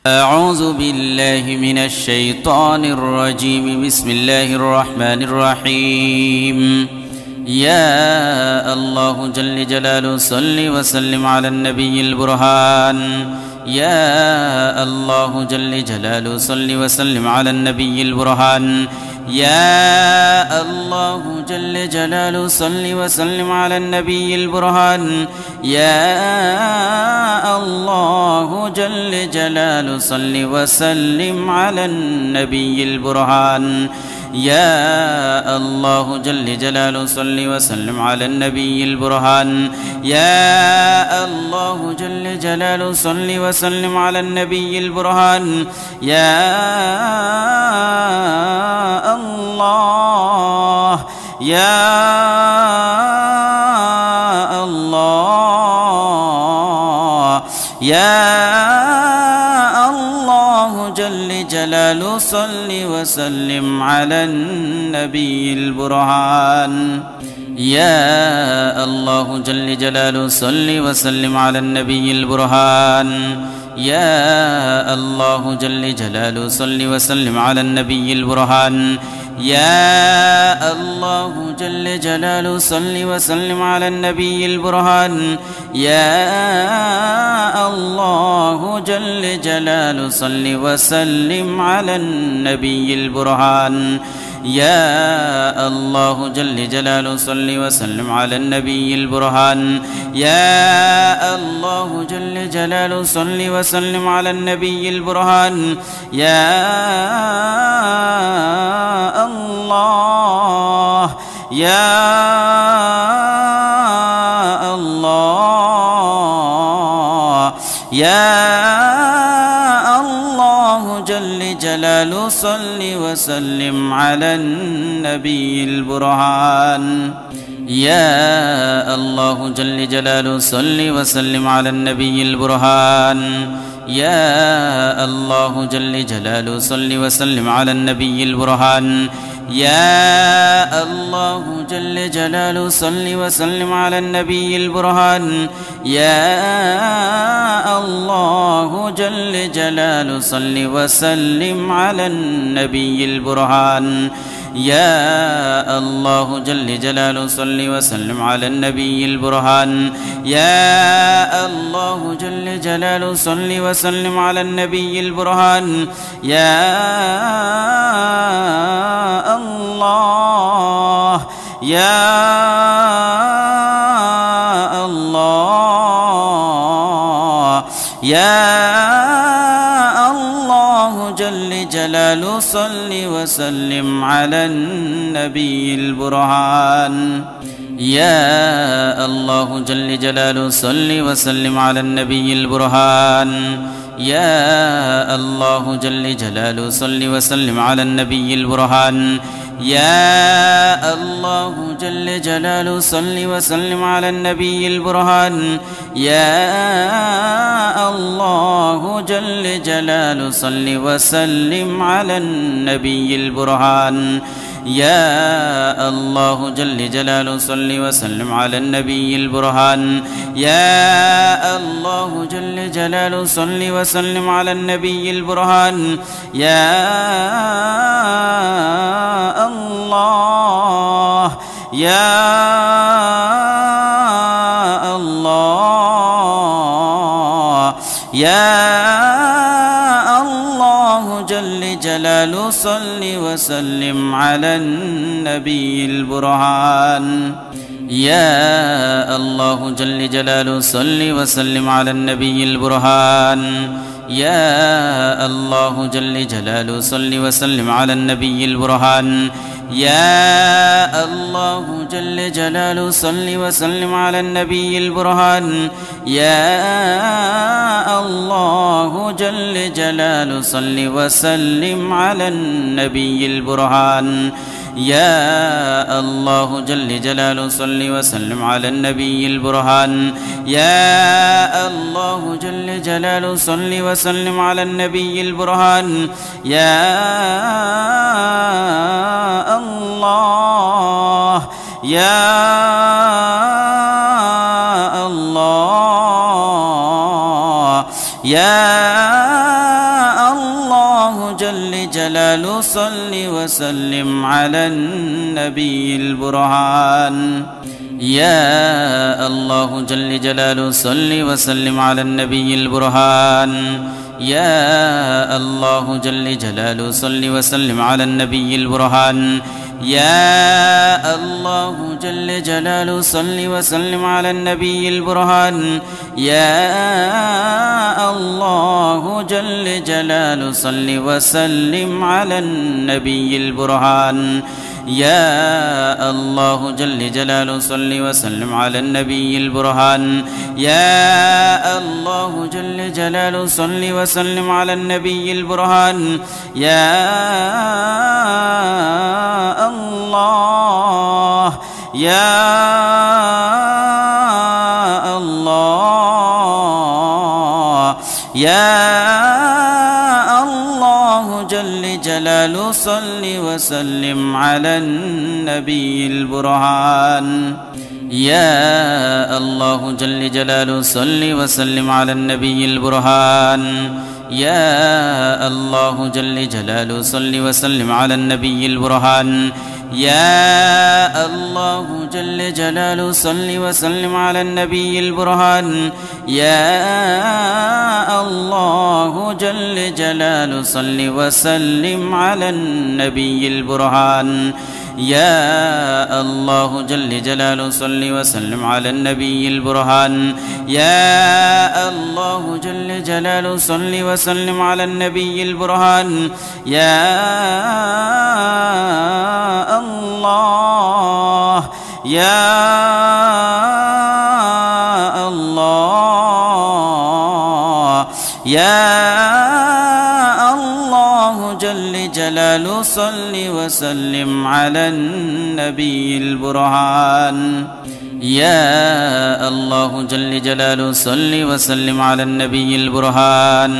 أعوذ بالله من الشيطان الرجيم. بسم الله الرحمن الرحيم. يا الله جل جلاله صل وسلم على النبي البرهان. يا الله جل جلاله صل وسلم على النبي البرهان. يا الله جل جلاله صل وسلم على النبي البرهان. يا الله جل جلاله صل وسلم على النبي البرهان. يا الله جل جلاله صل وسلم على النبي البرهان. يا الله جل جلاله صل وسلم على النبي البرهان. يا الله يا الله يا الله جل جلاله صل وسلم على النبي البرهان. يا الله جل جلاله صل وسلم على النبي البرهان. يا الله جل جلاله صل وسلم على النبي البرهان. يا الله جل جلاله صل وسلم على النبي البرهان. يا الله جل جلاله صل وسلم على النبي البرهان. يا الله جل جلاله صل وسلم على النبي البرهان. يا الله جل جلاله صل وسلم على النبي البرهان. يا الله يا الله يا الله جل جلاله صل وسلم على النبي البرهان. يا الله جل جلاله صل وسلم على النبي البرهان. يا الله جل جلاله صل وسلم على النبي البرهان. يا الله جل جلاله صل وسلم على النبي البرهان. يا الله جل جلاله صل وسلم على النبي البرهان. يا الله جل جلاله صل وسلم على النبي البرهان. يا الله جل جلاله صل وسلم على النبي البرهان. يا الله يا الله يا الله جل جلاله صل وسلم على النبي البرهان. يا الله جل جلاله صل وسلم على النبي البرهان. يا الله جل جلاله صل وسلم على النبي البرهان. يا الله جل جلاله صل وسلم على النبي البرهان. يا الله جل جلاله صل وسلم على النبي البرهان. يا الله جل جلاله صل وسلم على النبي البرهان. يا الله جل جلاله صل وسلم على النبي البرهان. يا الله يا الله يا الله جل جلاله صل وسلم على النبي البرهان. يا الله جل جلاله صل وسلم على النبي البرهان. يا الله جل جلاله صل وسلم على النبي البرهان. يا الله جل جلاله صل وسلم على النبي البرهان. يا الله جل جلاله صل وسلم على النبي البرهان. يا الله جل جلاله صل وسلم على النبي البرهان. يا الله جل جلاله صل وسلم على النبي البرهان. يا الله يا الله يا جل جلاله صل وسلم على النبي البرهان. يا الله جل جلاله صل وسلم على النبي البرهان. يا الله جل جلاله صل وسلم على النبي البرهان. يا الله جل جلاله صل وسلم على النبي البرهان. يا الله جل جلاله صل وسلم على النبي البرهان. يا الله جل جلاله صل وسلم على النبي البرهان. يا الله جل جلاله صل وسلم على النبي البرهان. يا الله يا الله يا الله جل جلاله صل وسلم على النبي البرهان. يا الله جل جلاله صل وسلم على النبي البرهان. يا الله جل جلاله صل وسلم على النبي البرهان. يا الله جل جلاله صل وسلم على النبي البرهان. يا الله جل جلاله صل وسلم على النبي البرهان. يا الله جل جلاله صل وسلم على النبي البرهان. يا الله جل جلاله صل وسلم على النبي البرهان. يا الله يا الله يا الله جل جلاله صل وسلم على النبي البرهان. يا الله جل جلاله صل وسلم على النبي البرهان.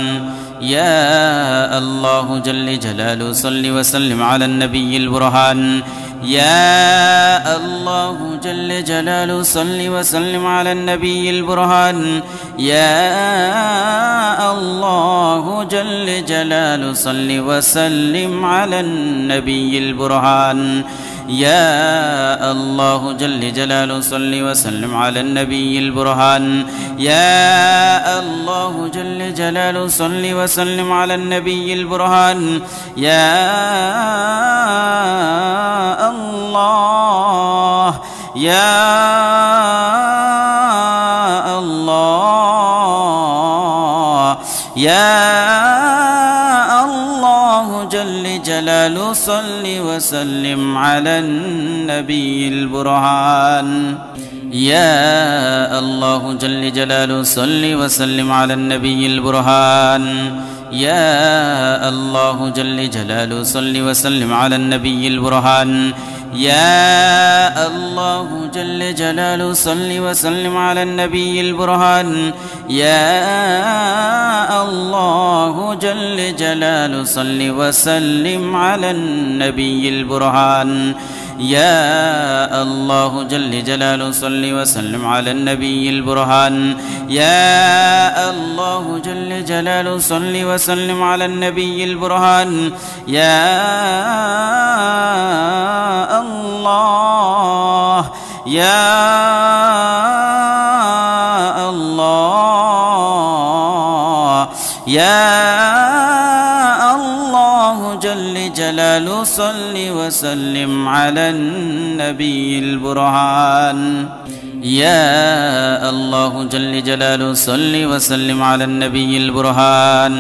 يا الله جل جلاله صل وسلم على النبي البرهان. يا الله جل جلاله صل وسلم على النبي البرهان. يا الله جل جلاله صل وسلم على النبي البرهان. يا الله جل جلاله صل وسلم على النبي البرهان. يا الله جل جلاله صل وسلم على النبي البرهان. يا الله يا الله يا الله جل جلاله صل وسلم على النبي البرهان. يا الله جل جلاله صل وسلم على النبي البرهان. يا الله جل جلاله صل وسلم على النبي البرهان. يا الله جل جلاله صل وسلم على النبي البرهان. يا الله جل جلاله صل وسلم على النبي البرهان. يا الله جل جلاله صل وسلم على النبي البرهان. يا الله جل جلاله صل وسلم على النبي البرهان. يا الله يا الله يا الله جل جلاله صل وسلم على النبي البرهان. يا الله جل جلاله صل وسلم على النبي البرهان.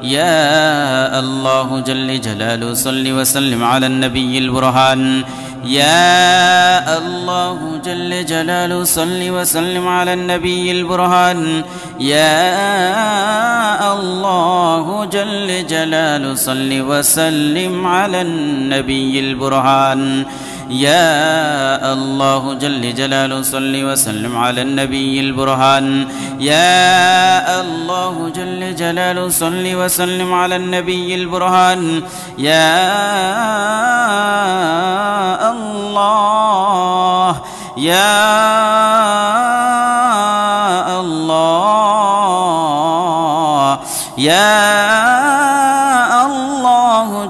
يا الله جل جلاله صل وسلم على النبي البرهان. يا الله جل جلاله صل وسلم على النبي البرهان. يا الله جل جلاله صل وسلم على النبي البرهان. يا الله جل جلاله صل وسلم على النبي البرهان. يا الله جل جلاله صل وسلم على النبي البرهان. يا الله يا الله يا الله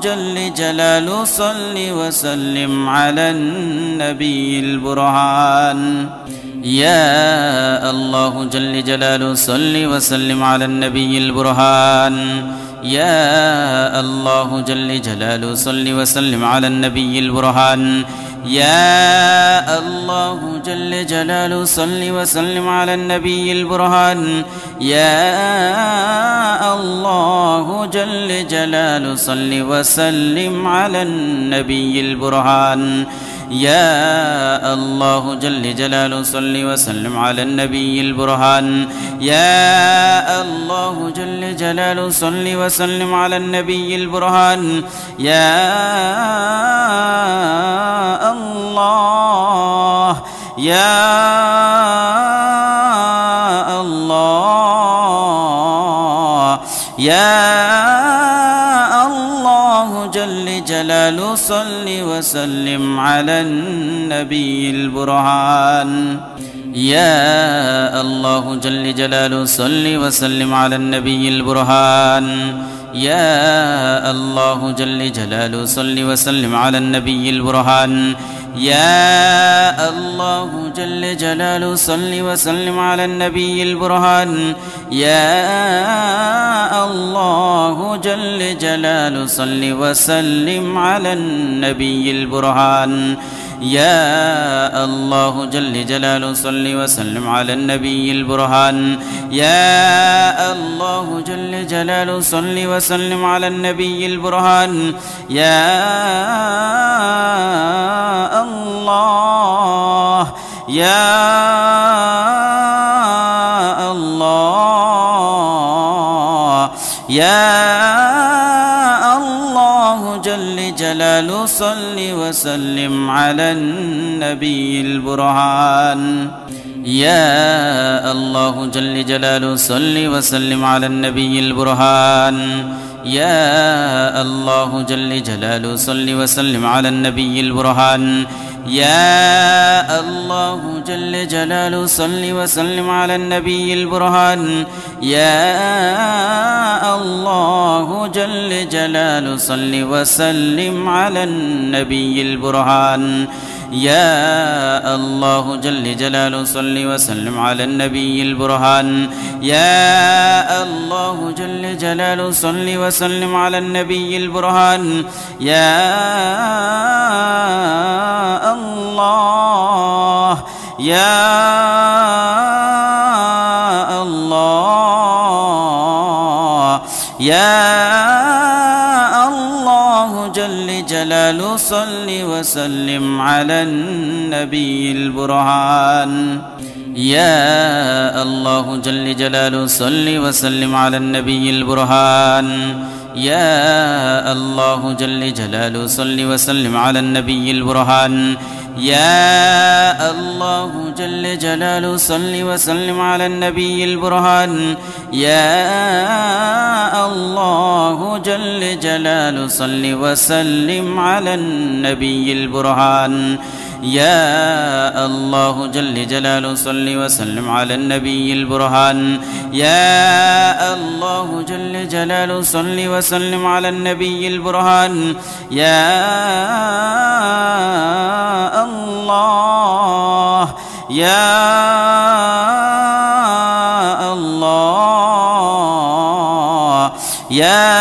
جل جلاله صل وسلم على النبي البرهان. يا الله جل جلاله صل وسلم على النبي البرهان. يا الله جل جلاله صل وسلم على النبي البرهان. يا الله جل جلاله صل وسلم على النبي البرهان. يا الله جل جلاله صل وسلم على النبي البرهان. يا الله جل جلاله صل وسلم على النبي البرهان. يا الله جل جلاله صل وسلم على النبي البرهان. يا الله يا الله يا الله جل جلاله صل وسلم على النبي البرهان. يا الله جل جلاله صل وسلم على النبي البرهان. يا الله جل جلاله صل وسلم على النبي البرهان. يا الله جل جلاله صل وسلم على النبي البرهان. يا الله جل جلاله صل وسلم على النبي البرهان. يا الله جل جلاله صل وسلم على النبي البرهان. يا الله جل جلاله صل وسلم على النبي البرهان. يا الله يا الله يا الله جل جلاله صل وسلم على النبي البرهان. يا الله جل جلاله صل وسلم على النبي البرهان. يا الله جل جلاله صل وسلم على النبي البرهان. يا الله جل جلاله صل وسلم على النبي البرهان. يا الله جل جلاله صل وسلم على النبي البرهان. يا الله جل جلاله صل وسلم على النبي البرهان. يا الله جل جلاله صل وسلم على النبي البرهان. يا الله يا الله يا الله جل جلاله صل وسلم على النبي البرهان. يا الله جل جلاله صل وسلم على النبي البرهان. يا الله جل جلاله صل وسلم على النبي البرهان. يا الله جل جلاله صل وسلم على النبي البرهان. يا الله جل جلاله صل وسلم على النبي البرهان. يا الله جل جلاله صل وسلم على النبي البرهان. يا الله جل جلاله صل وسلم على النبي البرهان. يا الله يا الله يا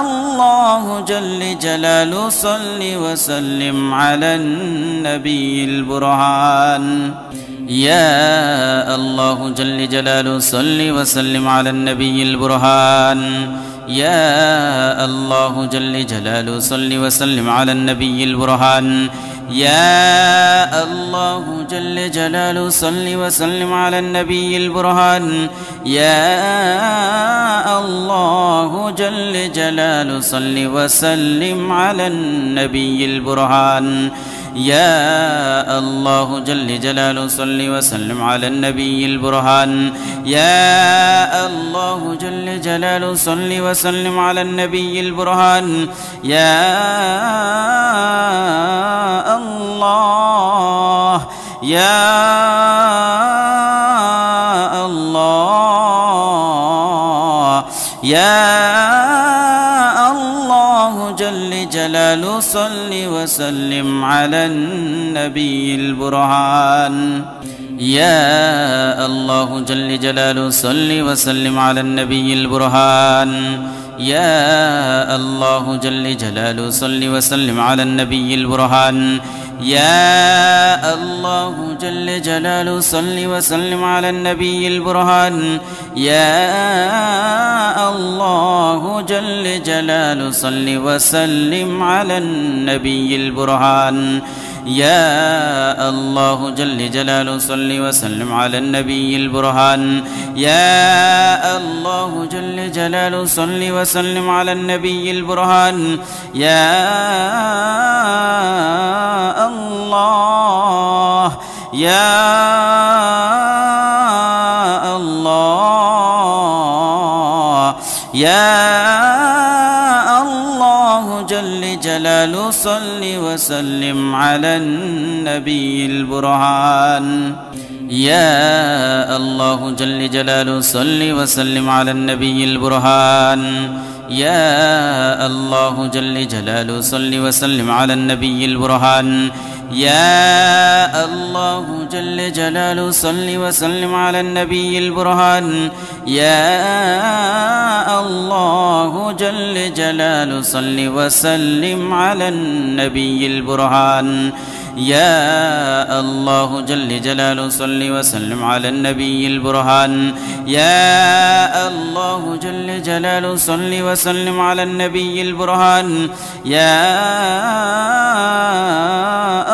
الله جل جلاله صل وسلم على النبي البرهان. يا الله جل جلاله صل وسلم على النبي البرهان. يا الله جل جلاله صل وسلم على النبي البرهان. يا الله جل جلاله صل وسلم على النبي البرهان. يا الله جل جلاله صل وسلم على النبي البرهان. يا الله جل جلاله صل وسلم على النبي البرهان. يا الله جل جلاله صل وسلم على النبي البرهان. يا الله يا الله يا الله جل جلاله صل وسلم على النبي البرهان. يا الله جل جلاله صل وسلم على النبي البرهان. يا الله جل جلاله صل وسلم على النبي البرهان. يا الله جل جلاله صل وسلم على النبي البرهان. يا الله جل جلاله صل وسلم على النبي البرهان. يا الله جل جلاله صل وسلم على النبي البرهان. يا الله جل جلاله صل وسلم على النبي البرهان. يا الله يا الله يا الله جل جلاله صل وسلم على النبي البرهان. يا الله جل جلاله صل وسلم على النبي البرهان. يا الله جل جلاله صل وسلم على النبي البرهان. يا الله جل جلاله صل وسلم على النبي البرهان. يا الله جل جلاله صل وسلم على النبي البرهان. يا الله جل جلاله صل وسلم على النبي البرهان. يا الله جل جلاله صل وسلم على النبي البرهان. يا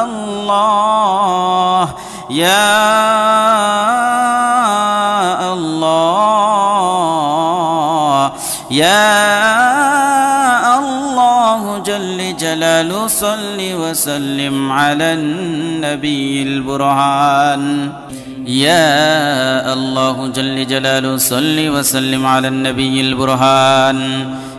الله يا الله يا الله جل جلاله صل وسلم على النبي البرهان. يا الله جل جلاله صل وسلم على النبي البرهان.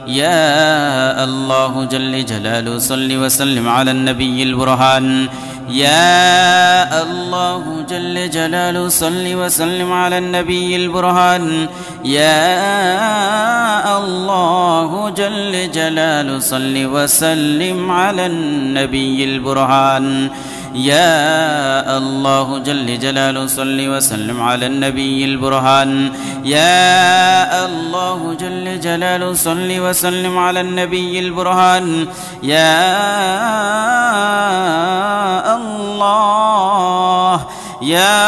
يا الله جل جلاله صل وسلم على النبي البرهان. يا الله جل جلاله صل وسلم على النبي البرهان. يا الله جل جلاله صل وسلم على النبي البرهان. يا الله جل جلاله صل وسلم على النبي البرهان. يا الله جل جلاله صل وسلم على النبي البرهان. يا الله يا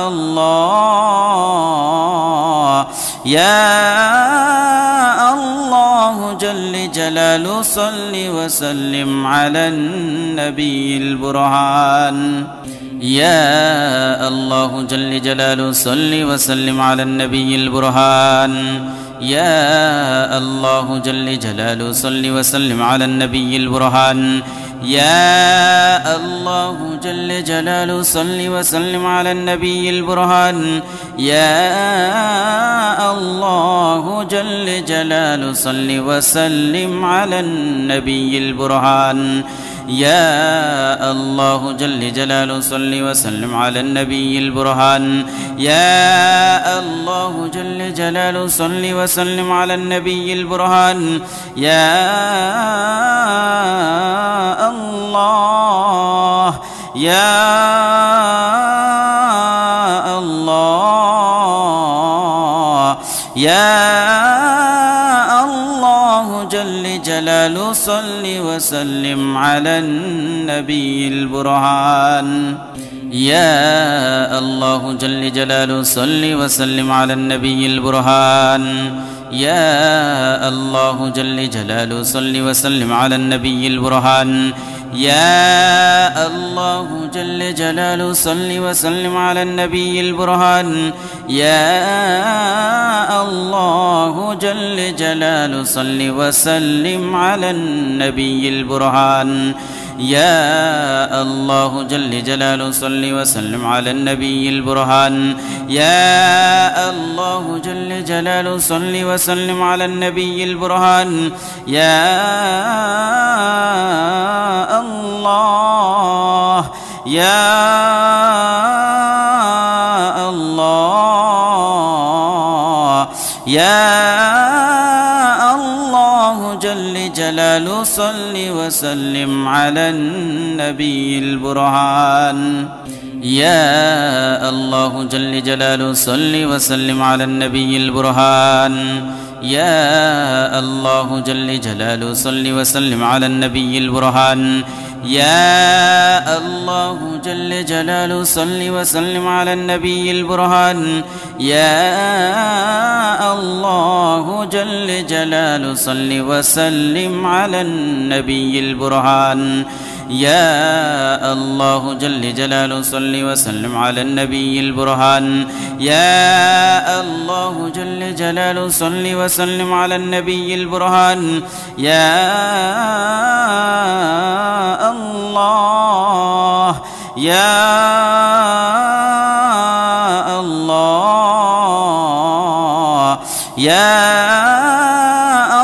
الله يا الله جل جلاله صل وسلم على النبي البرهان. يا الله جل جلاله صل وسلم على النبي البرهان. يا الله جل جلاله صل وسلم على النبي البرهان. يا الله جل جلاله صل وسلم على النبي البرهان. يا الله جل جلاله صل وسلم على النبي البرهان. يا الله جل جلاله صل وسلم على النبي البرهان. يا الله جل جلاله صل وسلم على النبي البرهان. يا الله يا الله يا الله جل جلاله صل وسلم على النبي البرهان. يا الله جل جلاله صل وسلم على النبي البرهان. يا الله جل جلاله صل وسلم على النبي البرهان. يا الله جل جلاله صل وسلم على النبي البرهان. يا الله جل جلاله صل وسلم على النبي البرهان. يا الله جل جلاله صل وسلم على النبي البرهان. يا الله جل جلاله صل وسلم على النبي البرهان. يا الله يا الله يا الله جل جلاله صل وسلم على النبي البرهان. يا الله جل جلاله صل وسلم على النبي البرهان. يا الله جل جلاله صل وسلم على النبي البرهان. يا الله جل جلاله صل وسلم على النبي البرهان. يا الله جل جلاله صل وسلم على النبي البرهان. يا الله جل جلاله صل وسلم على النبي البرهان. يا الله جل جلاله صل وسلم على النبي البرهان. يا الله يا الله يا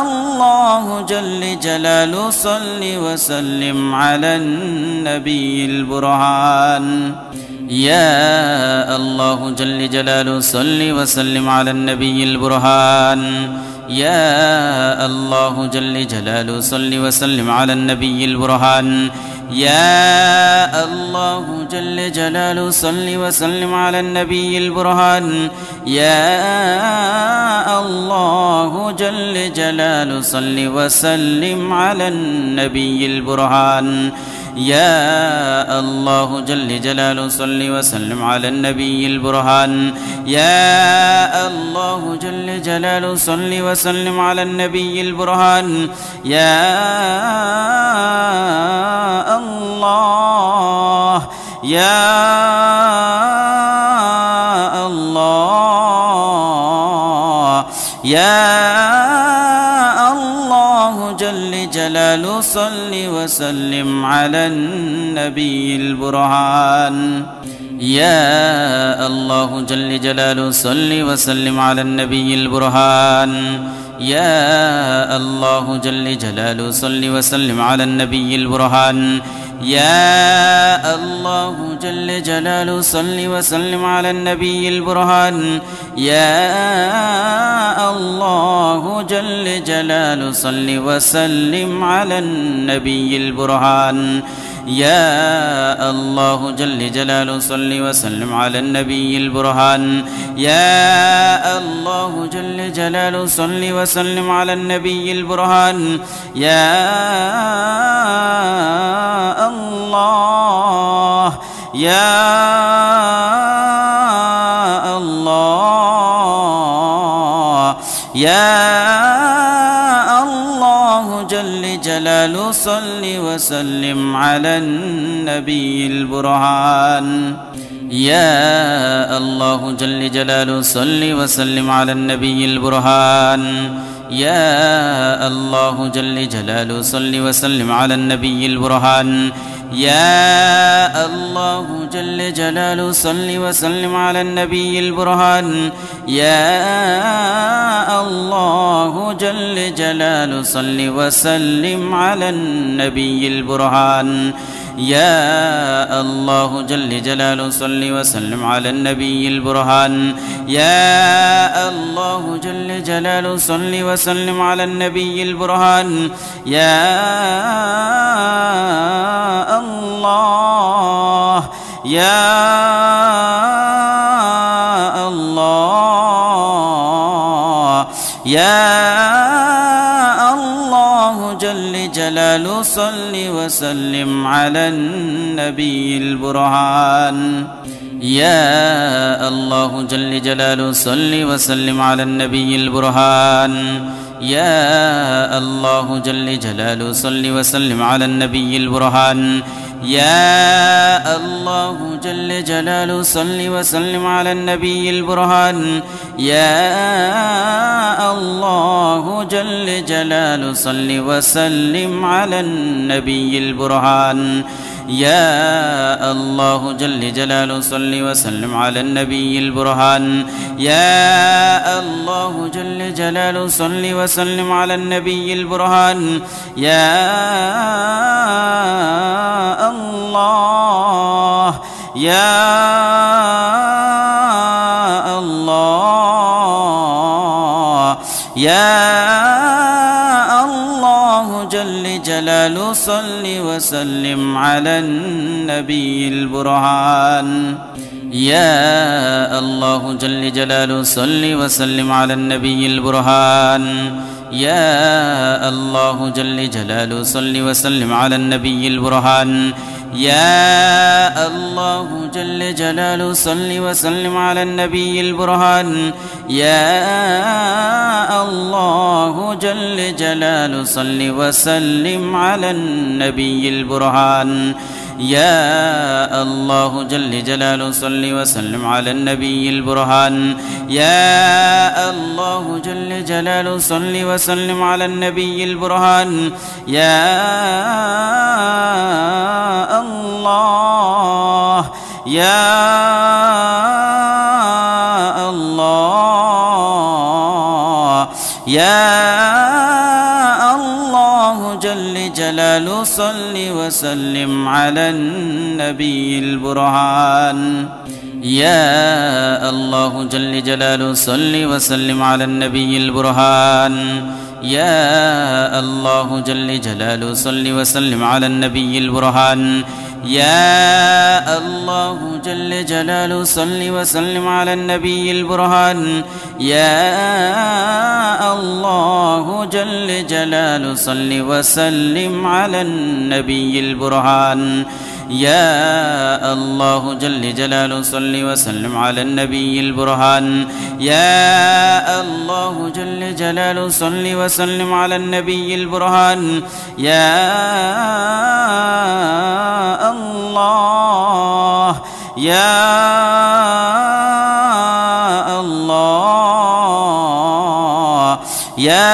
الله جل جلاله صل وسلم على النبي البرهان. يا الله جل جلاله صل وسلم على النبي البرهان. يا الله جل جلاله صل وسلم على النبي البرهان. يا الله جل جلاله صل وسلم على النبي البرهان. يا الله جل جلاله صل وسلم على النبي البرهان. يا الله جل جلاله صل وسلم على النبي البرهان. يا الله جل جلاله صل وسلم على النبي البرهان. يا الله يا الله يا الله جل جلاله صل وسلم على النبي البرهان. يا الله جل جلاله صل وسلم على النبي البرهان. يا الله جل جلاله صل وسلم على النبي البرهان. يا الله جل جلاله صل وسلم على النبي البرهان. يا الله جل جلاله صل وسلم على النبي البرهان. يا الله جل جلاله صل وسلم على النبي البرهان. يا الله جل جلاله صل وسلم على النبي البرهان. يا الله يا الله يا الله جل جلاله صل وسلم على النبي البرهان. يا الله جل جلاله صل وسلم على النبي البرهان. يا الله جل جلاله صل وسلم على النبي البرهان. يا الله جل جلاله صل وسلم على النبي البرهان. يا الله جل جلاله صل وسلم على النبي البرهان. يا الله جل جلاله صل وسلم على النبي البرهان. يا الله جل جلاله صل وسلم على النبي البرهان. يا الله يا الله يا الله جل جلاله صل وسلم على النبي البرهان. يا الله جل جلاله صل وسلم على النبي البرهان. يا الله جل جلاله صل وسلم على النبي البرهان. يا الله جل جلاله صل وسلم على النبي البرهان. يا الله جل جلاله صل وسلم على النبي البرهان. يا الله جل جلاله صل وسلم على النبي البرهان. يا الله جل جلاله صل وسلم على النبي البرهان. يا الله يا الله يا الله جل جلاله صل وسلم على النبي البرهان. يا الله جل جلاله صل وسلم على النبي البرهان. يا الله جل جلاله صل وسلم على النبي البرهان. يا الله جل جلاله صل وسلم على النبي البرهان. يا الله جل جلاله صل وسلم على النبي البرهان. يا الله جل جلاله صل وسلم على النبي البرهان. يا الله جل جلاله صل وسلم على النبي البرهان. يا الله يا الله يا الله جل جلاله صل وسلم على النبي البرهان. يا الله جل جلاله صل وسلم على النبي البرهان. يا الله جل جلاله صل وسلم على النبي البرهان. يا الله جل جلاله صل وسلم على النبي البرهان. يا الله جل جلاله صل وسلم على النبي البرهان. يا الله جل جلاله صل وسلم على النبي البرهان. يا الله جل جلاله صل وسلم على النبي البرهان. يا الله يا الله يا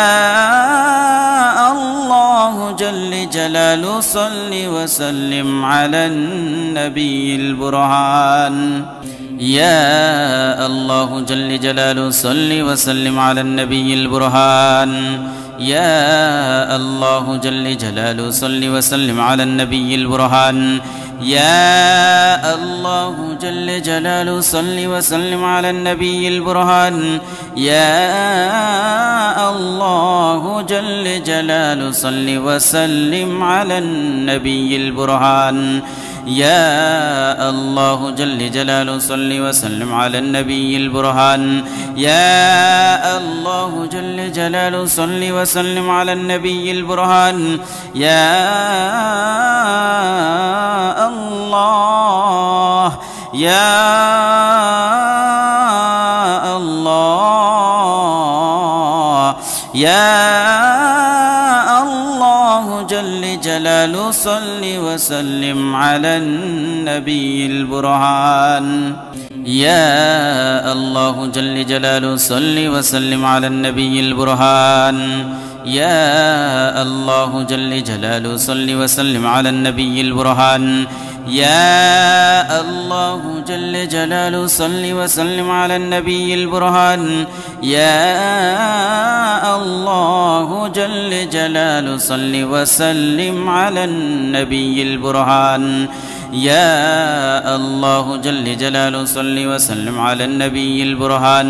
الله جل جلاله صل وسلم على النبي البرهان. يا الله جل جلاله صل وسلم على النبي البرهان. يا الله جل جلاله صل وسلم على النبي البرهان. يا الله جل جلاله صل وسلم على النبي البرهان. يا الله جل جلاله صل وسلم على النبي البرهان. يا الله جل جلاله صل وسلم على النبي البرهان. يا الله جل جلاله صل وسلم على النبي البرهان. يا الله يا الله يا الله جل جلاله صل وسلم على النبي البرهان. يا الله جل جلاله صل وسلم على النبي البرهان. يا الله جل جلاله صل وسلم على النبي البرهان. يا الله جل جلاله صل وسلم على النبي البرهان. يا الله جل جلاله صل وسلم على النبي البرهان. يا الله جل جلاله صل وسلم على النبي البرهان.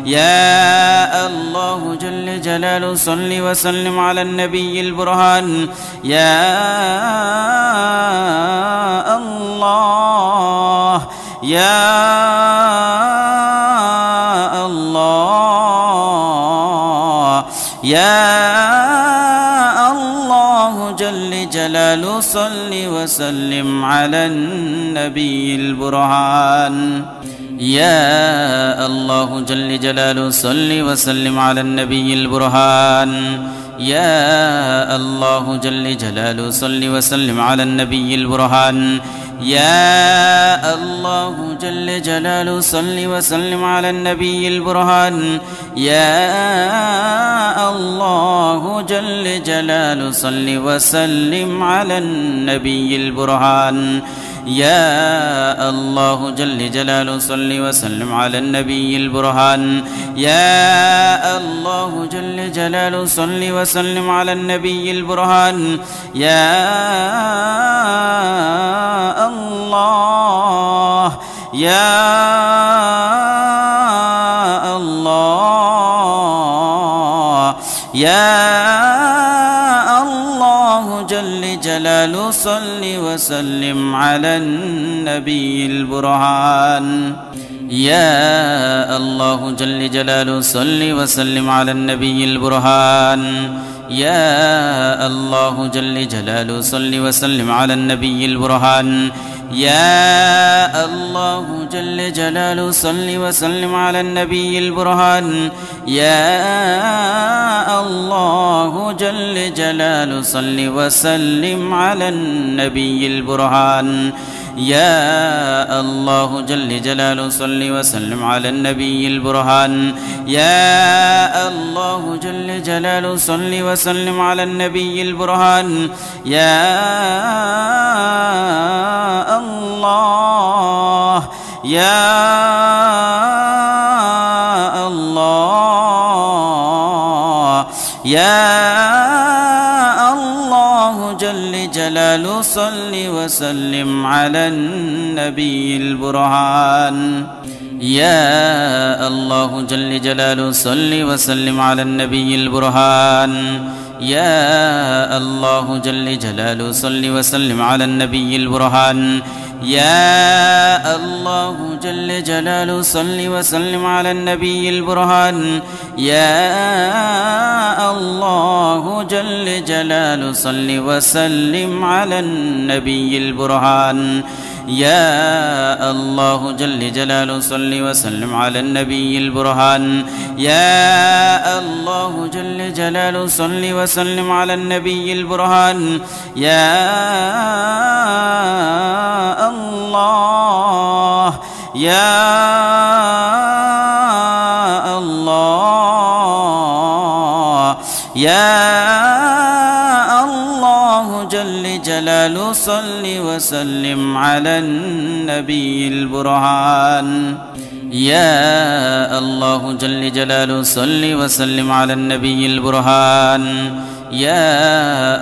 يا الله جل جلاله صل وسلم على النبي البرهان. يا الله يا الله يا الله جل جلاله صل وسلم على النبي البرهان. يا الله جل جلاله صل وسلم على النبي البرهان. يا الله جل جلاله صل وسلم على النبي البرهان. يا الله جل جلاله صل وسلم على النبي البرهان. يا الله جل جلاله صل وسلم على النبي البرهان. يا الله جل جلاله صل وسلم على النبي البرهان. يا الله جل جلاله صل وسلم على النبي البرهان. يا الله يا الله يا الله جلال صل وسلم على النبي البرهان. يا الله جل جلاله صل وسلم على النبي البرهان. يا الله جل جلاله صل وسلم على النبي البرهان. يا الله جل جلاله صل وسلم على النبي البرهان. يا الله جل جلاله صل وسلم على النبي البرهان. يا الله جل جلاله صل وسلم على النبي البرهان. يا الله جل جلاله صل وسلم على النبي البرهان. يا الله يا الله يا الله جل جلاله صل وسلم على النبي البرهان. يا الله جل جلاله صل وسلم على النبي البرهان. يا الله جل جلاله صل وسلم على النبي البرهان. يا الله جل جلاله صل وسلم على النبي البرهان. يا الله جل جلاله صل وسلم على النبي البرهان. يا الله جل جلاله صل وسلم على النبي البرهان. يا الله جل جلاله صل وسلم على النبي البرهان. يا الله يا الله يا الله جل جلاله صل وسلم على النبي البرهان. يا الله جل جلاله صل وسلم على النبي البرهان. يا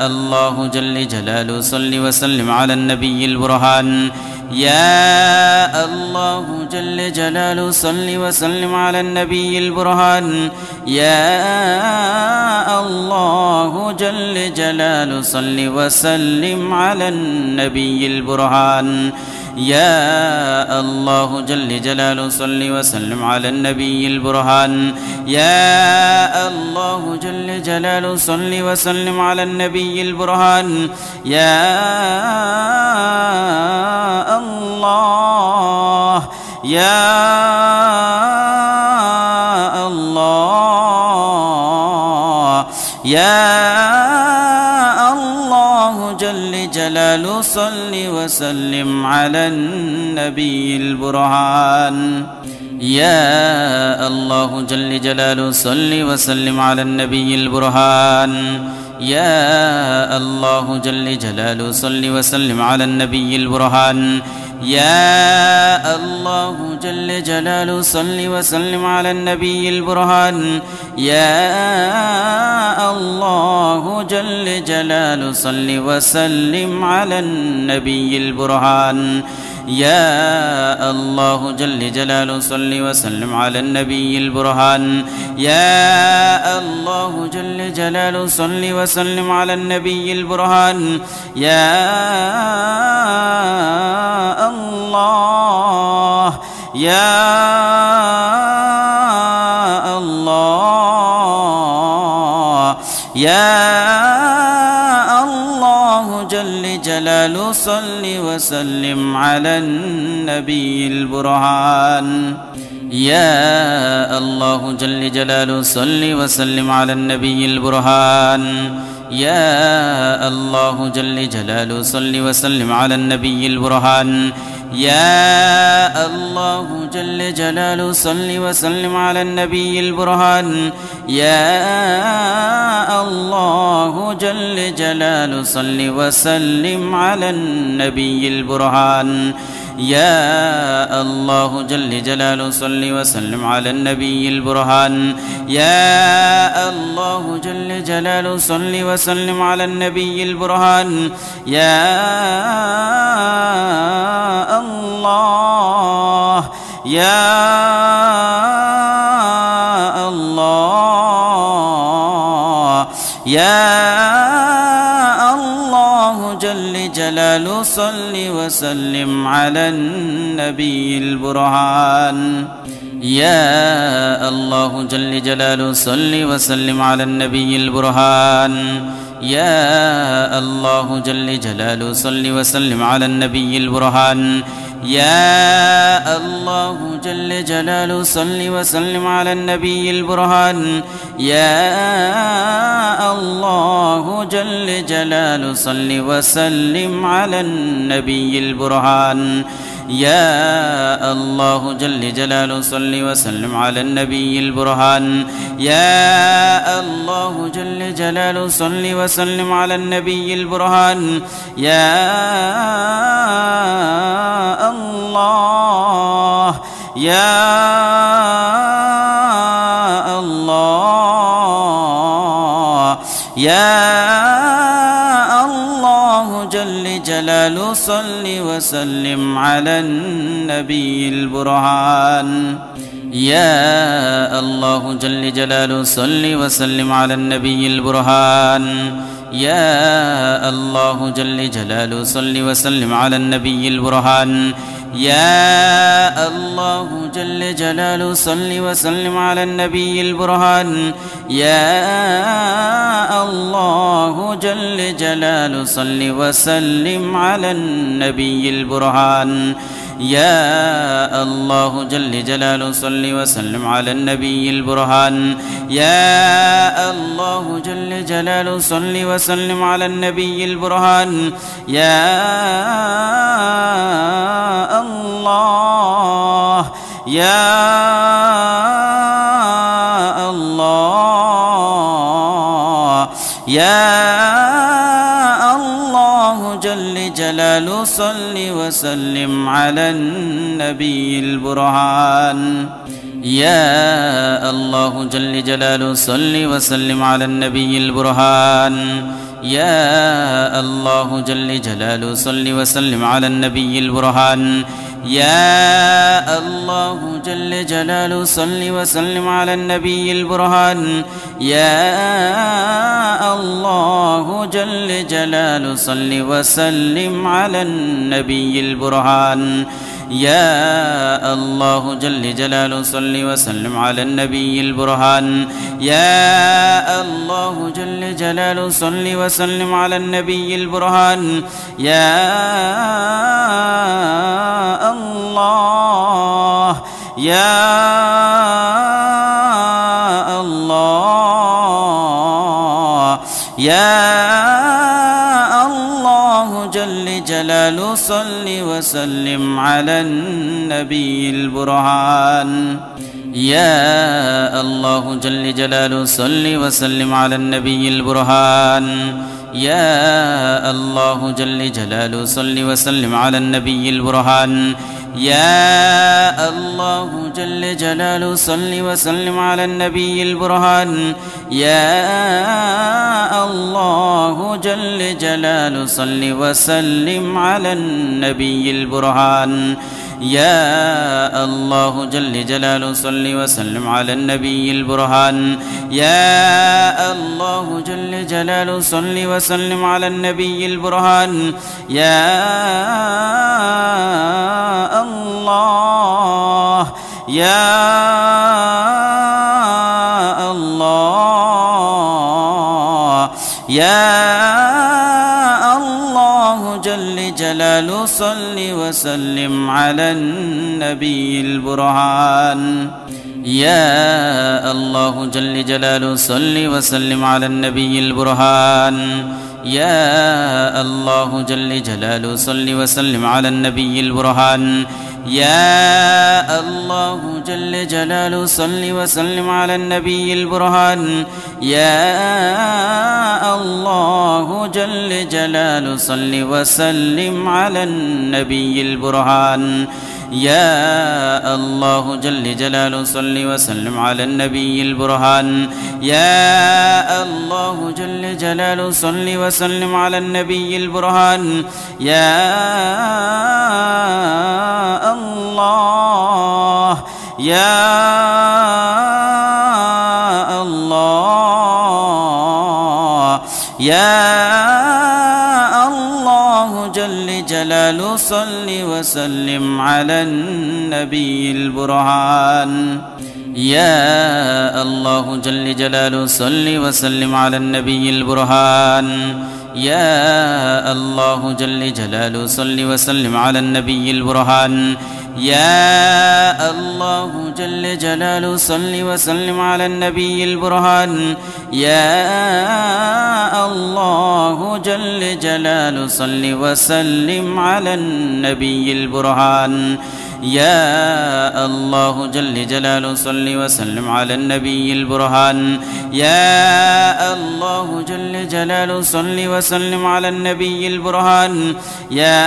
الله جل جلاله صل وسلم على النبي البرهان. يا الله جل جلاله صل وسلم على النبي البرهان. يا الله جل جلاله صل وسلم على النبي البرهان. يا الله جل جلاله صل وسلم على النبي البرهان. يا الله جل جلاله صل وسلم على النبي البرهان. يا الله يا الله يا الله جل جلاله صل وسلم على النبي البرهان. يا الله جل جلاله صل وسلم على النبي البرهان. يا الله جل جلاله صل وسلم على النبي البرهان. يا الله جل جلاله صل وسلم على النبي البرهان. يا الله جل جلاله صل وسلم على النبي البرهان. يا الله جل جلاله صل وسلم على النبي البرهان. يا الله جل جلاله صل وسلم على النبي البرهان. يا الله يا الله يا الله جل جلاله صل وسلم على النبي البرهان. يا الله جل جلاله صل وسلم على النبي البرهان. يا الله جل جلاله صل وسلم على النبي البرهان. يا الله جل جلاله صل وسلم على النبي البرهان. يا الله جل جلاله صل وسلم على النبي البرهان. يا الله جل جلاله صل وسلم على النبي البرهان. يا الله جل جلاله صل وسلم على النبي البرهان. يا الله يا الله يا الله جلال صل وسلم على النبي البرهان. يا الله جل جلاله صل وسلم على النبي البرهان. يا الله جل جلاله صل وسلم على النبي البرهان. يا الله جل جلاله صل وسلم على النبي البرهان. يا الله جل جلاله صل وسلم على النبي البرهان. يا الله جل جلاله صل وسلم على النبي البرهان. يا الله جل جلاله صل وسلم على النبي البرهان. يا الله يا الله يا الله جل جلاله صل وسلم على النبي البرهان. يا الله جل جلاله صل وسلم على النبي البرهان. يا الله جل جلاله صل وسلم على النبي البرهان. يا الله جل جلاله صل وسلم على النبي البرهان. يا الله جل جلاله صل وسلم على النبي البرهان. يا الله جل جلاله صل وسلم على النبي البرهان. يا الله جل جلاله صل وسلم على النبي البرهان. يا الله يا الله يا الله جل جلاله صل وسلم على النبي البرهان. يا الله جل جلاله صل وسلم على النبي البرهان. يا الله جل جلاله صل وسلم على النبي البرهان. يا الله جل جلاله صل وسلم على النبي البرهان. يا الله جل جلاله صل وسلم على النبي البرهان. يا الله جل جلاله صل وسلم على النبي البرهان. يا الله جل جلاله صل وسلم على النبي البرهان. يا الله يا الله يا الله جل جلاله صل وسلم على النبي البرهان. يا الله جل جلاله صل وسلم على النبي البرهان. يا الله جل جلاله صل وسلم على النبي البرهان. يا الله جل جلاله صل وسلم على النبي البرهان. يا الله جل جلاله صل وسلم على النبي البرهان. يا الله جل جلاله صل وسلم على النبي البرهان. يا الله جل جلاله صل وسلم على النبي البرهان. يا الله يا الله يا الله جل جلاله صل وسلم على النبي البرهان. يا الله جل جلاله صل وسلم على النبي البرهان. يا الله جل جلاله صل وسلم على النبي البرهان. يا الله جل جلاله صل وسلم على النبي البرهان. يا الله جل جلاله صل وسلم على النبي البرهان. يا الله جل جلاله صل وسلم على النبي البرهان. يا الله جل جلاله صل وسلم على النبي البرهان. يا الله يا الله يا الله جلال صل وسلم على النبي البرهان. يا الله جل جلاله صل وسلم على النبي البرهان. يا الله جل جلاله صل وسلم على النبي البرهان. يا الله جل جلاله صل وسلم على النبي البرهان. يا الله جل جلاله صل وسلم على النبي البرهان. يا الله جل جلاله صل وسلم على النبي البرهان. يا الله جل جلاله صل وسلم على النبي البرهان. يا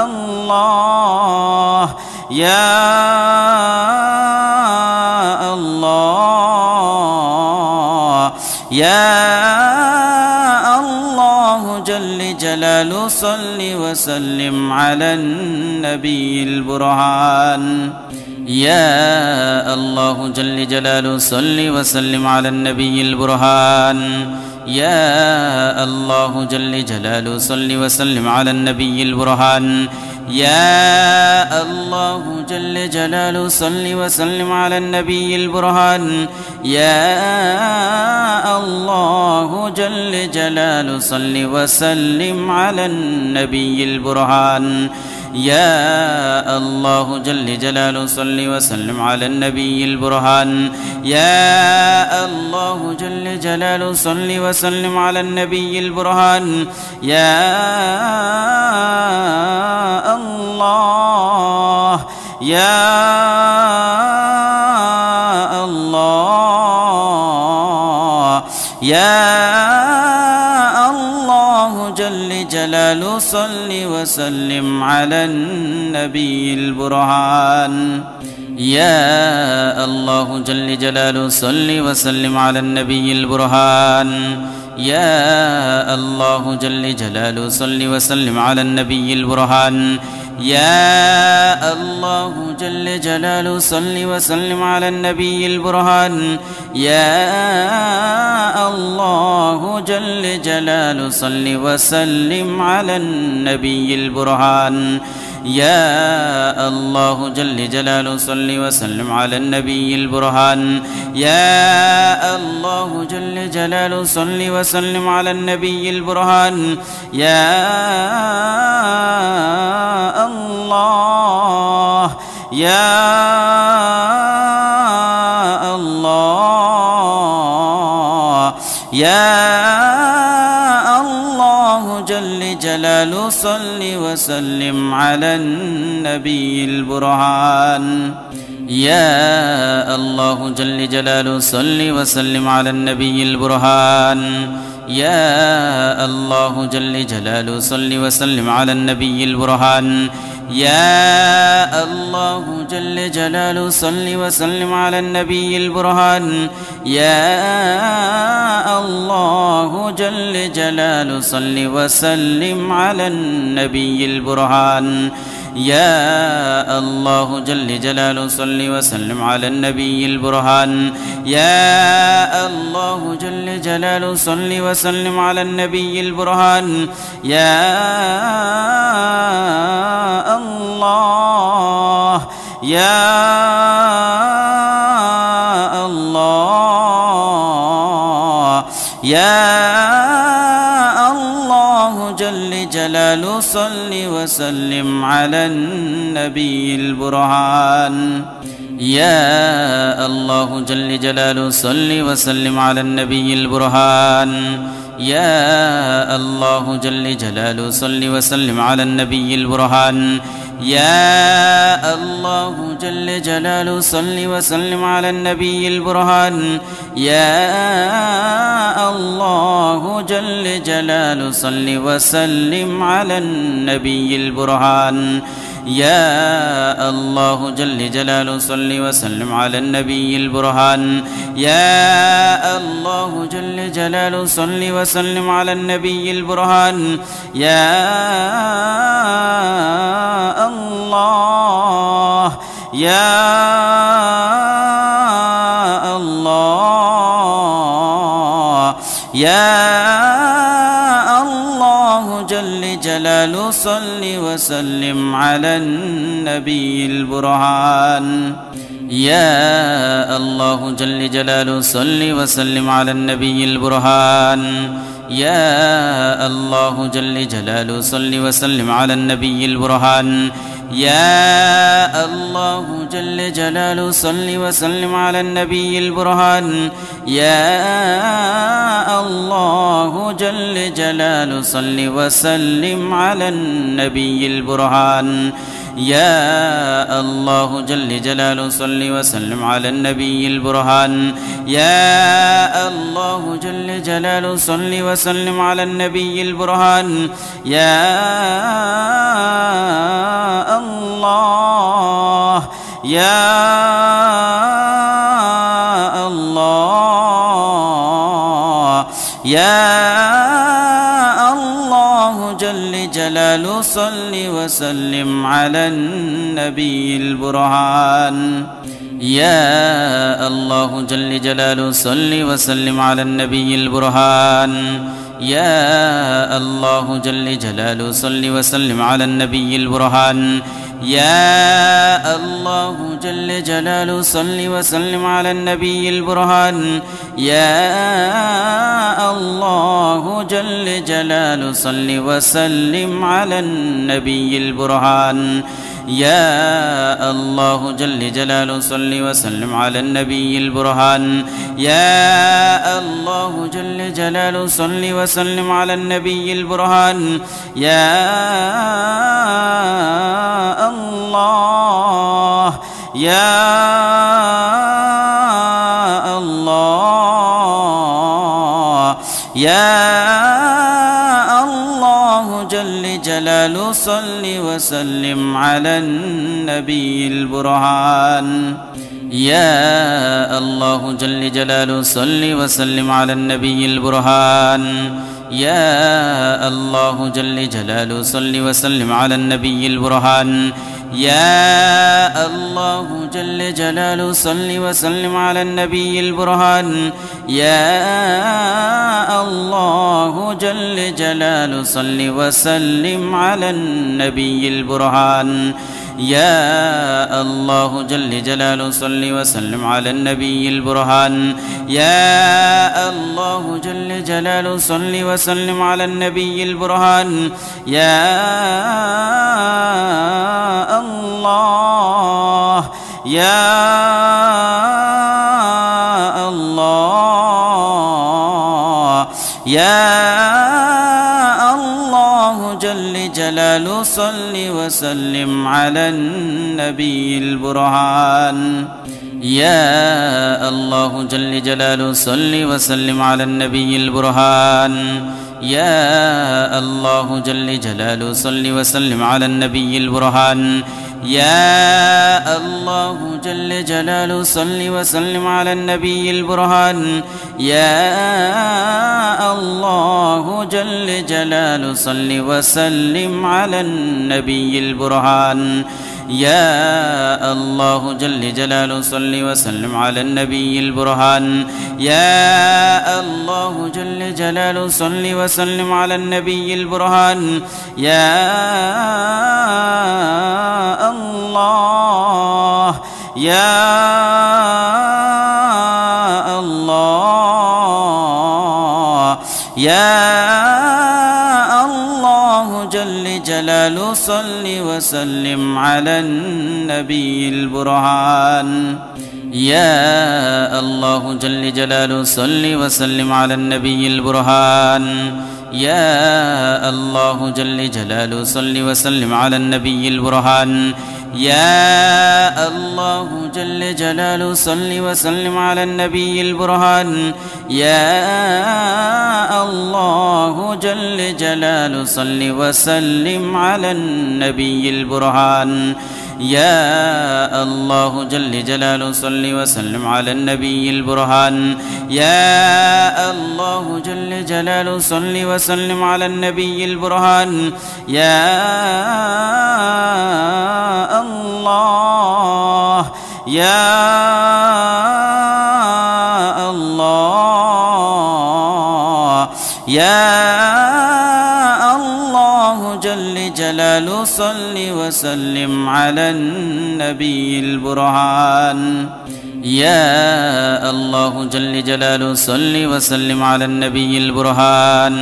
الله يا الله يا الله جل جلاله صل وسلم على النبي البرهان. يا الله جل جلاله صل وسلم على النبي البرهان. يا الله جل جلاله صل وسلم على النبي البرهان. يا الله جل جلاله صل وسلم على النبي البرهان. يا الله جل جلاله صل وسلم على النبي البرهان. يا الله جل جلاله صل وسلم على النبي البرهان. يا الله جل جلاله صل وسلم على النبي البرهان. يا الله يا الله يا الله جل جلاله صل وسلم على النبي البرهان. يا الله جل جلاله صل وسلم على النبي البرهان. يا الله جل جلاله صل وسلم على النبي البرهان. يا الله جل جلاله صل وسلم على النبي البرهان. يا الله جل جلاله صل وسلم على النبي البرهان. يا الله جل جلاله صل وسلم على النبي البرهان. يا الله جل جلاله صل وسلم على النبي البرهان. يا الله يا الله يا الله جل جلاله صل وسلم على النبي البرهان. يا الله جل جلاله صل وسلم على النبي البرهان. يا الله جل جلاله صل وسلم على النبي البرهان. يا الله جل جلاله صل وسلم على النبي البرهان. يا الله جل جلاله صل وسلم على النبي البرهان. يا الله جل جلاله صل وسلم على النبي البرهان. يا الله جل جلاله صل وسلم على النبي البرهان. يا الله يا الله يا الله جل جلاله صل وسلم على النبي البرهان. يا الله جل جلاله صل وسلم على النبي البرهان. يا الله جل جلاله صل وسلم على النبي البرهان. يا الله جل جلاله صل وسلم على النبي البرهان. يا الله جل جلاله صل وسلم على النبي البرهان. يا الله جل جلاله صل وسلم على النبي البرهان. يا الله جل جلاله صل وسلم على النبي البرهان. يا الله يا الله يا الله جل جلال صل وسلم على النبي البرهان. يا الله جل جلاله صل وسلم على النبي البرهان. يا الله جل جلاله صل وسلم على النبي البرهان. يا الله جل جلاله صل وسلم على النبي البرهان. يا الله جل جلاله صل وسلم على النبي البرهان. يا الله جل جلاله صل وسلم على النبي البرهان. يا الله جل جلاله صل وسلم على النبي البرهان. يا الله يا الله يا الله جل جلاله صل وسلم على النبي البرهان. يا الله جل جلاله صل وسلم على النبي البرهان. يا الله جل جلاله صل وسلم على النبي البرهان. يا الله جل جلاله صل وسلم على النبي البرهان. يا الله جل جلاله صل وسلم على النبي البرهان. يا الله جل جلاله صل وسلم على النبي البرهان. يا الله جل جلاله صل وسلم على النبي البرهان. يا الله يا الله يا الله جل جلاله صل وسلم على النبي البرهان. يا الله جل جلاله صل وسلم على النبي البرهان. يا الله جل جلاله صل وسلم على النبي البرهان. يا الله جل جلاله صل وسلم على النبي البرهان. يا الله جل جلاله صل وسلم على النبي البرهان. يا الله جل جلاله صل وسلم على النبي البرهان. يا الله جل جلاله صل وسلم على النبي البرهان. يا الله يا الله يا الله جل جلاله صل وسلم على النبي البرهان. يا الله جل جلاله صل وسلم على النبي البرهان. يا الله جل جلاله صل وسلم على النبي البرهان. يا الله جل جلاله صل وسلم على النبي البرهان. يا الله جل جلاله صل وسلم على النبي البرهان. يا الله جل جلاله صل وسلم على النبي البرهان. يا الله جل جلاله صل وسلم على النبي البرهان. يا الله يا الله يا الله جل جلاله صل وسلم على النبي البرهان. يا الله جل جلاله صل وسلم على النبي البرهان. يا الله جل جلاله صل وسلم على النبي البرهان. يا الله جل جلاله صل وسلم على النبي البرهان. يا الله جل جلاله صل وسلم على النبي البرهان. يا الله جل جلاله صل وسلم على النبي البرهان. يا الله جل جلاله صل وسلم على النبي البرهان. يا الله يا الله يا الله جلاله صل وسلم على النبي البرهان يا الله جل جلاله صل وسلم على النبي البرهان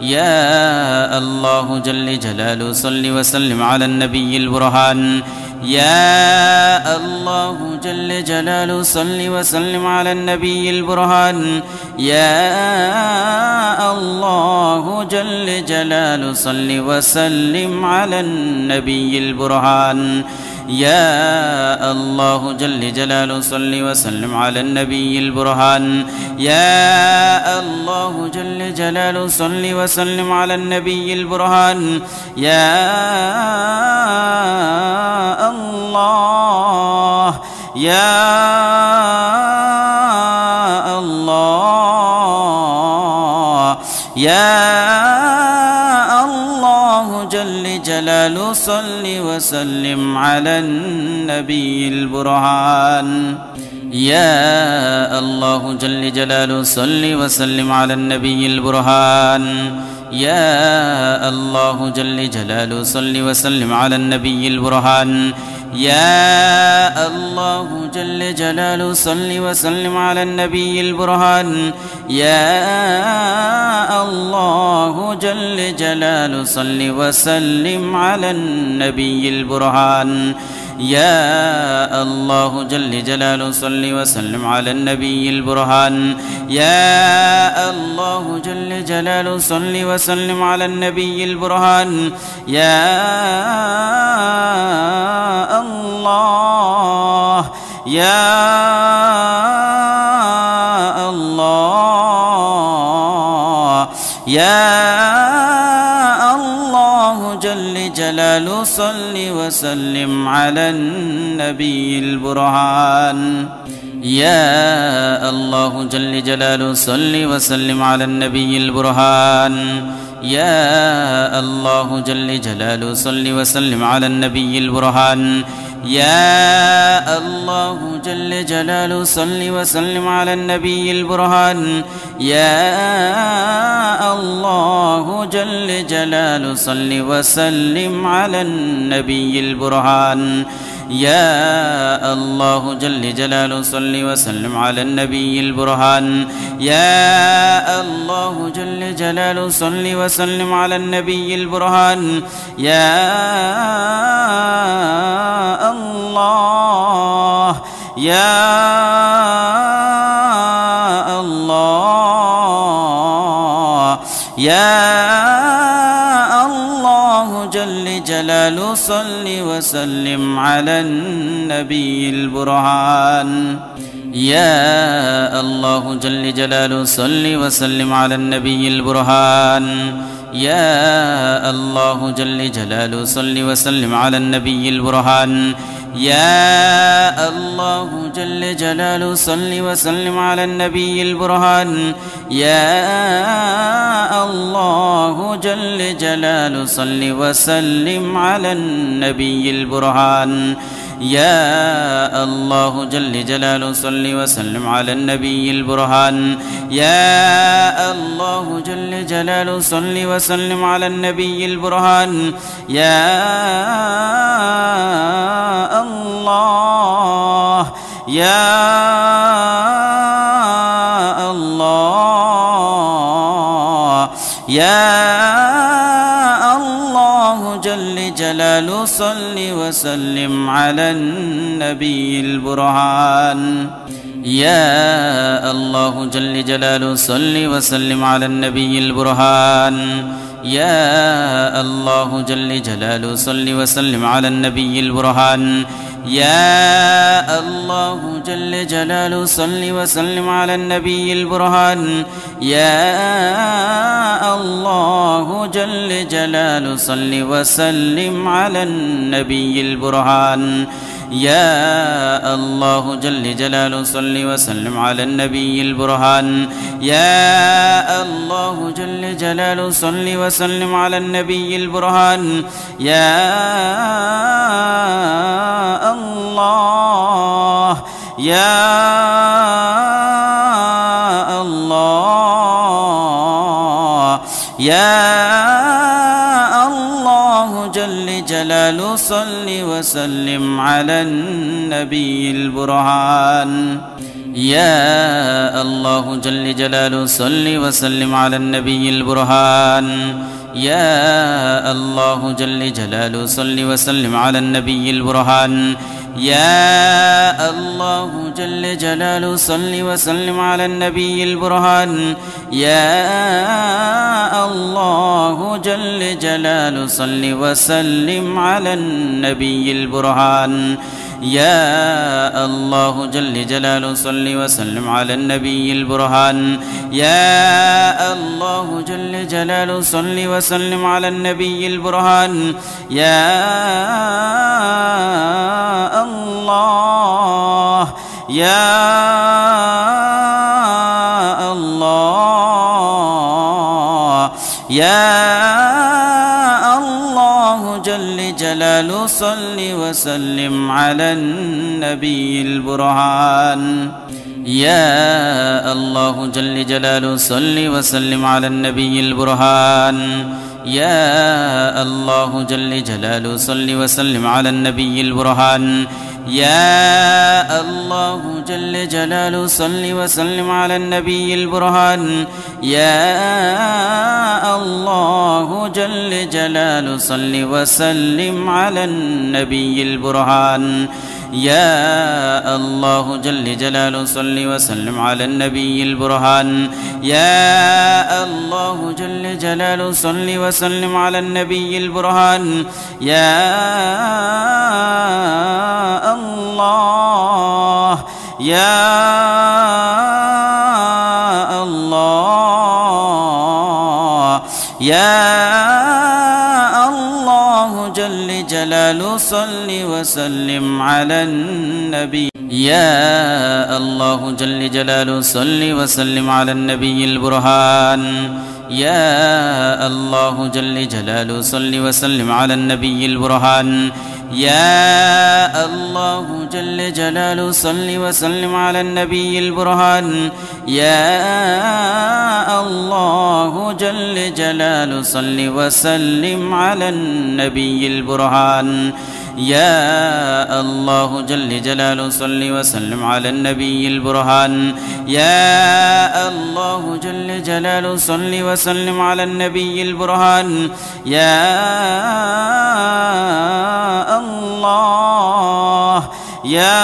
يا الله جل جلاله صل وسلم على النبي البرهان يا الله جل جلاله صل وسلم على النبي البرهان يا الله جل جلاله صل وسلم على النبي البرهان يا الله جل جلاله صل وسلم على النبي البرهان يا الله جل جلاله صل وسلم على النبي البرهان يا الله يا الله يا الله جل جلاله صل وسلم على النبي البرهان يا الله جل جلاله صل وسلم على النبي البرهان يا الله جل جلاله صل وسلم على النبي البرهان يا الله جل جلاله صل وسلم على النبي البرهان يا الله جل جلاله صل وسلم على النبي البرهان يا الله جل جلاله صل وسلم على النبي البرهان يا الله جل جلاله صل وسلم على النبي البرهان يا الله يا الله يا الله جل جلاله صل وسلم على النبي البرهان يا الله جل جلاله صل وسلم على النبي البرهان يا الله جل جلاله صل وسلم على النبي البرهان يا الله جل جلاله صل وسلم على النبي البرهان يا الله جل جلاله صل وسلم على النبي البرهان يا الله جل جلاله صل وسلم على النبي البرهان يا الله جل جلاله صل وسلم على النبي البرهان يا الله يا الله يا الله جل جلاله صل وسلم على النبي البرهان يا الله جل جلاله صل وسلم على النبي البرهان يا الله جل جلاله صل وسلم على النبي البرهان يا الله جل جلاله صل وسلم على النبي البرهان يا الله جل جلاله صل وسلم على النبي البرهان يا الله جل جلاله صل وسلم على النبي البرهان يا الله جل جلاله صل وسلم على النبي البرهان يا الله يا الله يا الله جل جلاله صل وسلم على النبي البرهان يا الله جل جلاله صل وسلم على النبي البرهان يا الله جل جلاله صل وسلم على النبي البرهان يا الله جل جلاله صل وسلم على النبي البرهان يا الله جل جلاله صل وسلم على النبي البرهان يا الله جل جلاله صل وسلم على النبي البرهان يا الله جل جلاله صل وسلم على النبي البرهان يا الله يا الله يا الله جل جلال صل وسلم على النبي البرهان. يا الله جل جلاله صل وسلم على النبي البرهان. يا الله جل جلاله صل وسلم على النبي البرهان. يا الله جل جلاله صل وسلم على النبي البرهان. يا الله جل جلاله صل وسلم على النبي البرهان. يا الله جل جلاله صل وسلم على النبي البرهان. يا الله جل جلاله صل وسلم على النبي البرهان. يا الله يا الله يا الله جل جلاله صل وسلم على النبي البرهان. يا الله جل جلاله صل وسلم على النبي البرهان. يا الله جل جلاله صل وسلم على النبي البرهان. يا الله جل جلاله صل وسلم على النبي البرهان. يا الله جل جلاله صل وسلم على النبي البرهان. يا الله جل جلاله صل وسلم على النبي البرهان. يا الله جل جلاله صل وسلم على النبي البرهان. يا الله يا الله يا الله جل جلاله صل وسلم على النبي. يا الله جل جلاله صل وسلم على النبي البرهان. يا الله جل جلاله صل وسلم على النبي البرهان. يا الله جل جلاله صل وسلم على النبي البرهان. يا الله جل جلاله صل وسلم على النبي البرهان. يا الله جل جلاله صل وسلم على النبي البرهان. يا الله جل جلاله صل وسلم على النبي البرهان. يا الله يا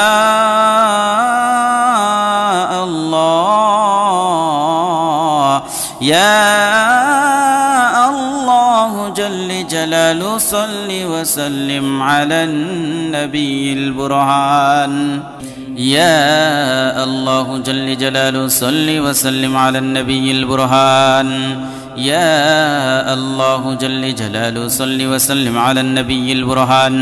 الله يا الله جل جلاله صل وسلم على النبي البرهان. يا الله جل جلاله صل وسلم على النبي البرهان. يا الله جل جلاله صل وسلم على النبي البرهان.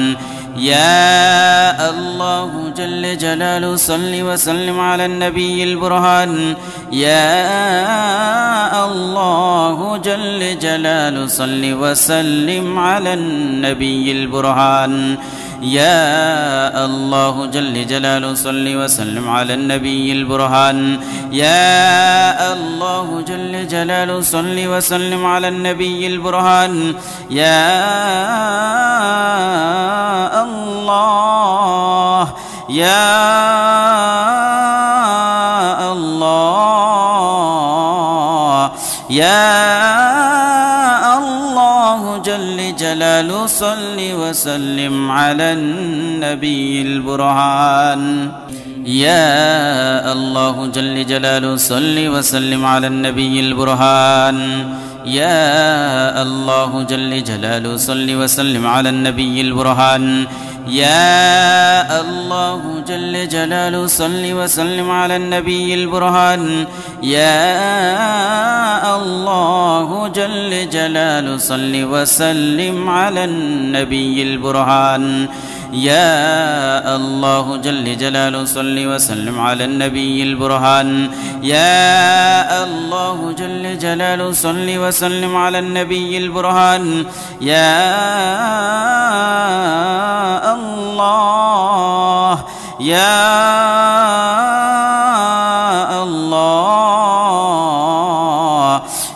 يا الله جل جلاله صل وسلم على النبي البرهان. يا الله جل جلاله صل وسلم على النبي البرهان. يا الله جل جلاله صل وسلم على النبي البرهان. يا الله جل جلاله صل وسلم على النبي البرهان. يا الله يا الله يا الله جل جلاله صل وسلم على النبي البرهان. يا الله جل جلاله صل وسلم على النبي البرهان. يا الله جل جلاله صل وسلم على النبي البرهان. يا الله جل جلاله صل وسلم على النبي البرهان. يا الله جل جلاله صل وسلم على النبي البرهان. يا الله جل جلاله صل وسلم على النبي البرهان. يا الله جل جلاله صل وسلم على النبي البرهان. يا الله يا الله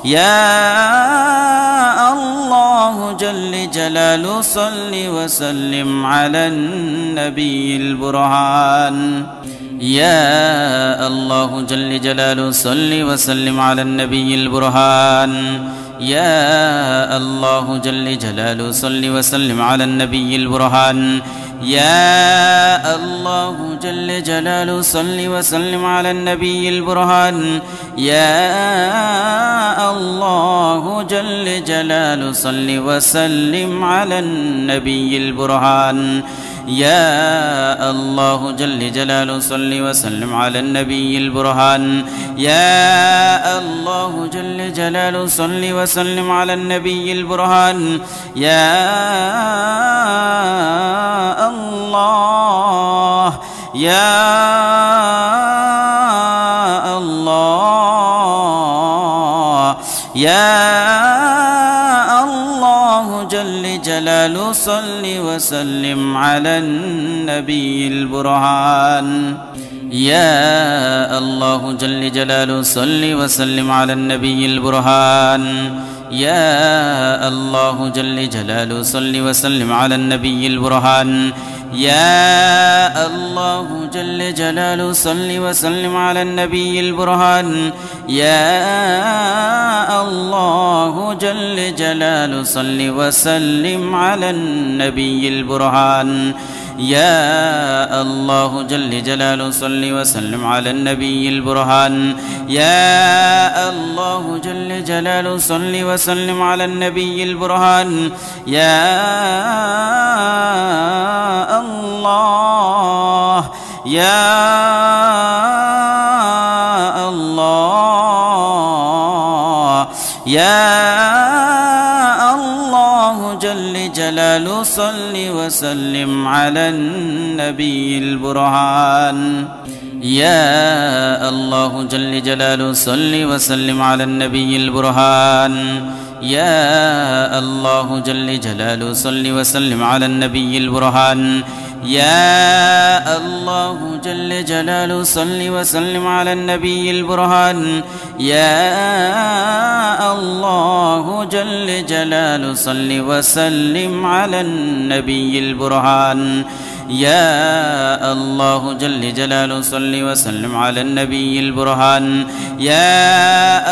يا الله جل جلال صل وسلم على النبي البرهان. يا الله جل جلاله صل وسلم على النبي البرهان. يا الله جل جلاله صل وسلم على النبي البرهان. يا الله جل جلاله صل وسلم على النبي البرهان. يا الله جل جلاله صل وسلم على النبي البرهان. يا الله جل جلاله صل وسلم على النبي البرهان. يا الله جل جلاله صل وسلم على النبي البرهان. يا الله يا الله يا الله جل جلاله صل وسلم على النبي البرهان. يا الله جل جلاله صل وسلم على النبي البرهان. يا الله جل جلاله صل وسلم على النبي البرهان. يا الله جل جلاله صل وسلم على النبي البرهان. يا الله جل جلاله صل وسلم على النبي البرهان. يا الله جل جلاله صل وسلم على النبي البرهان. يا الله جل جلاله صل وسلم على النبي البرهان. يا الله يا الله يا الله جل جلاله صل وسلم على النبي البرهان. يا الله جل جلاله صل وسلم على النبي البرهان. يا الله جل جلاله صل وسلم على النبي البرهان. يا الله جل جلاله صل وسلم على النبي البرهان. يا الله جل جلاله صل وسلم على النبي البرهان. يا الله جل جلاله صل وسلم على النبي البرهان. يا